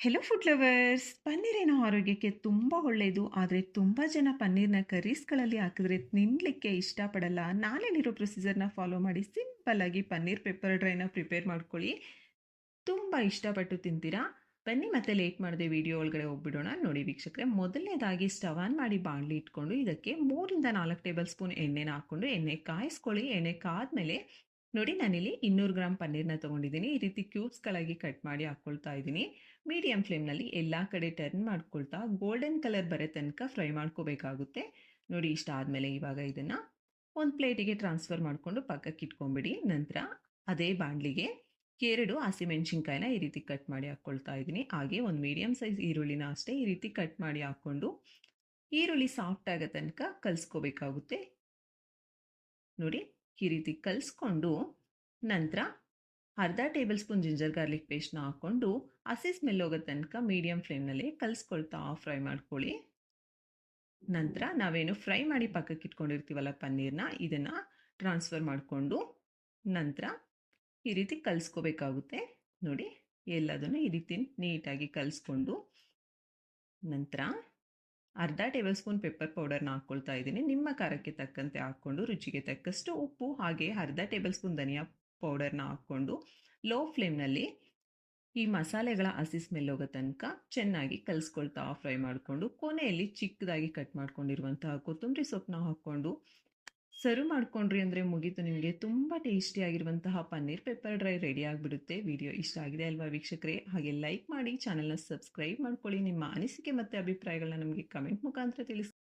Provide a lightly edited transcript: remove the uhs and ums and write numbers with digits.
Hello food lovers, ಪನ್ನೀರೇನೋ ಆರೋಗ್ಯಕ್ಕೆ ತುಂಬ ಒಳ್ಳೆಯದು. ಆದರೆ ತುಂಬ ಜನ ಪನ್ನೀರ್ನ ಕರೀಸ್ಗಳಲ್ಲಿ ಹಾಕಿದ್ರೆ ತಿನ್ನಲಿಕ್ಕೆ ಇಷ್ಟಪಡಲ್ಲ. ನಾನೇನಿರೋ ಪ್ರೊಸೀಜರ್ನ ಫಾಲೋ ಮಾಡಿ ಸಿಂಪಲ್ಲಾಗಿ ಪನ್ನೀರ್ ಪೆಪ್ಪರ್ ಡ್ರೈನ ಪ್ರಿಪೇರ್ ಮಾಡ್ಕೊಳ್ಳಿ. ತುಂಬ ಇಷ್ಟಪಟ್ಟು ತಿಂತೀರಾ. ಬನ್ನಿ ಮತ್ತೆ ಲೇಟ್ ಮಾಡದೆ ವಿಡಿಯೋ ಒಳಗಡೆ ಹೋಗ್ಬಿಡೋಣ. ನೋಡಿ ವೀಕ್ಷಕರೇ, ಮೊದಲನೇದಾಗಿ ಸ್ಟವ್ ಆನ್ ಮಾಡಿ ಬಾಣಲಿ ಇಟ್ಕೊಂಡು ಇದಕ್ಕೆ 3-4 ಟೇಬಲ್ ಸ್ಪೂನ್ ಎಣ್ಣೆನ ಹಾಕ್ಕೊಂಡು ಎಣ್ಣೆ ಕಾಯಿಸ್ಕೊಳ್ಳಿ. ಎಣ್ಣೆ ಕಾದ್ಮೇಲೆ ನೋಡಿ, ನಾನಿಲ್ಲಿ 200 ಗ್ರಾಮ್ ಪನ್ನೀರ್ನ ತೊಗೊಂಡಿದ್ದೀನಿ. ಈ ರೀತಿ ಕ್ಯೂಬ್ಸ್ಗಳಾಗಿ ಕಟ್ ಮಾಡಿ ಹಾಕ್ಕೊಳ್ತಾ ಇದ್ದೀನಿ. ಮೀಡಿಯಂ ಫ್ಲೇಮ್ನಲ್ಲಿ ಎಲ್ಲ ಕಡೆ ಟರ್ನ್ ಮಾಡ್ಕೊಳ್ತಾ ಗೋಲ್ಡನ್ ಕಲರ್ ಬರೋ ತನಕ ಫ್ರೈ ಮಾಡ್ಕೋಬೇಕಾಗುತ್ತೆ. ನೋಡಿ, ಇಷ್ಟ ಆದಮೇಲೆ ಇವಾಗ ಇದನ್ನು ಒಂದು ಪ್ಲೇಟಿಗೆ ಟ್ರಾನ್ಸ್ಫರ್ ಮಾಡಿಕೊಂಡು ಪಕ್ಕಕ್ಕೆ ಇಟ್ಕೊಂಬಿಡಿ. ನಂತರ ಅದೇ ಬಾಣಲಿಗೆ 2 ಹಸಿಮೆಣಸಿನ್ಕಾಯಿನ ಈ ರೀತಿ ಕಟ್ ಮಾಡಿ ಹಾಕ್ಕೊಳ್ತಾ ಇದ್ದೀನಿ. ಹಾಗೆ ಒಂದು ಮೀಡಿಯಂ ಸೈಜ್ ಈರುಳ್ಳಿನ ಅಷ್ಟೇ ಈ ರೀತಿ ಕಟ್ ಮಾಡಿ ಹಾಕ್ಕೊಂಡು ಈರುಳ್ಳಿ ಸಾಫ್ಟ್ ಆಗೋ ತನಕ ಕಲಿಸ್ಕೋಬೇಕಾಗುತ್ತೆ. ನೋಡಿ, ಈ ರೀತಿ ಕಲಿಸ್ಕೊಂಡು ನಂತರ ಅರ್ಧ ಟೇಬಲ್ ಸ್ಪೂನ್ ಜಿಂಜರ್ ಗಾರ್ಲಿಕ್ ಪೇಸ್ಟ್ನ ಹಾಕ್ಕೊಂಡು ಹಸಿ ಸ್ಮೆಲ್ ಹೋಗೋ ತನಕ ಮೀಡಿಯಂ ಫ್ಲೇಮ್ನಲ್ಲಿ ಕಲಿಸ್ಕೊಳ್ತಾ ಫ್ರೈ ಮಾಡ್ಕೊಳ್ಳಿ. ನಂತರ ನಾವೇನು ಫ್ರೈ ಮಾಡಿ ಪಕ್ಕಕ್ಕೆ ಇಟ್ಕೊಂಡಿರ್ತೀವಲ್ಲ ಪನ್ನೀರ್ನ, ಇದನ್ನು ಟ್ರಾನ್ಸ್ಫರ್ ಮಾಡಿಕೊಂಡು ನಂತರ ಈ ರೀತಿ ಕಲಿಸ್ಕೋಬೇಕಾಗುತ್ತೆ. ನೋಡಿ, ಎಲ್ಲದನ್ನು ಈ ರೀತಿ ನೀಟಾಗಿ ಕಲಿಸ್ಕೊಂಡು ನಂತರ ಅರ್ಧ ಟೇಬಲ್ ಸ್ಪೂನ್ ಪೆಪ್ಪರ್ ಪೌಡರ್ನ ಹಾಕ್ಕೊಳ್ತಾ ಇದ್ದೀನಿ. ನಿಮ್ಮ ಖಾರಕ್ಕೆ ತಕ್ಕಂತೆ ಹಾಕ್ಕೊಂಡು ರುಚಿಗೆ ತಕ್ಕಷ್ಟು ಉಪ್ಪು ಹಾಗೆ ಅರ್ಧ ಟೇಬಲ್ ಸ್ಪೂನ್ ಧನಿಯಾ ಪೌಡರ್ನ ಹಾಕ್ಕೊಂಡು ಲೋ ಫ್ಲೇಮ್ನಲ್ಲಿ ಈ ಮಸಾಲೆಗಳ ಹಸಿ ಸ್ಮೆಲ್ ಹೋಗೋ ತನಕ ಚೆನ್ನಾಗಿ ಕಲಿಸ್ಕೊಳ್ತಾ ಫ್ರೈ ಮಾಡಿಕೊಂಡು ಕೊನೆಯಲ್ಲಿ ಚಿಕ್ಕದಾಗಿ ಕಟ್ ಮಾಡ್ಕೊಂಡಿರುವಂತಹ ಕೊತ್ತಂಬರಿ ಸೊಪ್ಪನ್ನ ಹಾಕ್ಕೊಂಡು ಸರ್ವ್ ಮಾಡ್ಕೊಂಡ್ರಿ ಅಂದರೆ ಮುಗೀತು, ನಿಮಗೆ ತುಂಬ ಟೇಸ್ಟಿಯಾಗಿರುವಂತಹ ಪನ್ನೀರ್ ಪೆಪ್ಪರ್ ಡ್ರೈ ರೆಡಿ ಆಗಿಬಿಡುತ್ತೆ. ವಿಡಿಯೋ ಇಷ್ಟ ಆಗಿದೆ ಅಲ್ವಾ ವೀಕ್ಷಕರೇ? ಹಾಗೆ ಲೈಕ್ ಮಾಡಿ, ಚಾನಲ್ನ ಸಬ್ಸ್ಕ್ರೈಬ್ ಮಾಡ್ಕೊಳ್ಳಿ. ನಿಮ್ಮ ಅನಿಸಿಕೆ ಮತ್ತು ಅಭಿಪ್ರಾಯಗಳನ್ನ ನಮಗೆ ಕಮೆಂಟ್ ಮುಖಾಂತರ ತಿಳಿಸಿ.